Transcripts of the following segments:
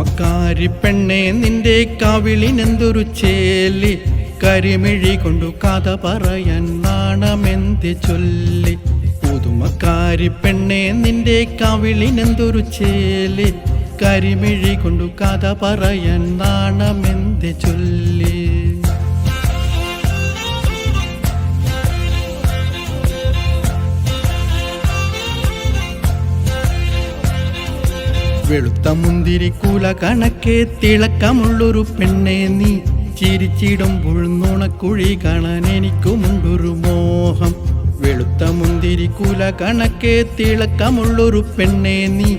പുതുമക്കാരി പെണ്ണെ നിന്റെ കവിളിനെന്തൊരു ചേലി, കരിമിഴി കൊണ്ടു കഥ പറയാൻ നാണമെന്ത് ചൊല്ലി. പുതുമക്കാരി പെണ്ണെ നിന്റെ കവിളിനെന്തൊരു ചേലി, കരിമിഴി കൊണ്ടു കഥ പറയാൻ നാണമെന്ത് ചൊല്ലി. വെളുത്ത മുന്തിരിക്കൂല കണക്കെ തിളക്കമുള്ളൊരു പെണ്ണെ നീ, ചിരിച്ചിടുമ്പോൾ നുണക്കുഴി കാണാൻ എനിക്കുമുണ്ടൊരു മോഹം. വെളുത്ത മുന്തിരിക്കൂല കണക്കെ തിളക്കമുള്ളൊരു പെണ്ണെ നീ,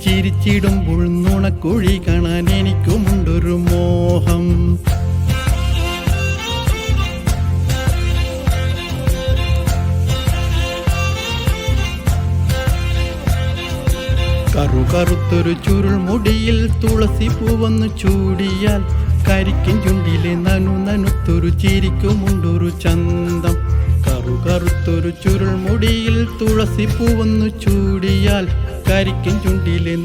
ചിരിച്ചിടുമ്പോൾ നുണക്കുഴി കാണാൻ എനിക്കുമുണ്ടൊരു മോഹം. കറുകറുത്തൊരു ചുരുൾ മുടിയിൽ തുളസി പൂവന്നു ചൂടിയാൽ, കരിക്കിൻ ചുണ്ടിലെ നനുത്തൊരു ചിരിക്കുമുണ്ടൊരു ചന്തം. കറുകറുത്തൊരു ചുരുൾ മുടിയിൽ തുളസി പൂവന്നു ചൂടിയാൽ, കരിക്കിൻ ചുണ്ടിലെ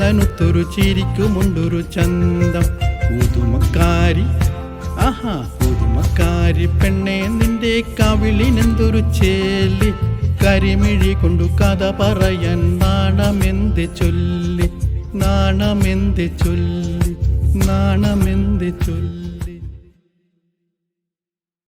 നനുത്തൊരു ചിരിക്കുമുണ്ടൊരു ചന്തം. പുതുമക്കാരി പുതുമക്കാരി പെണ്ണെ നിന്റെ കവിളിനെന്തൊരു ചേലി, കരിമിഴി കൊണ്ടു കഥ പറയാൻ നാണമെന്ത് ചൊല്ലി, നാണമെന്ത് ചൊല്ലി, നാണമെന്ത് ചൊല്ലി.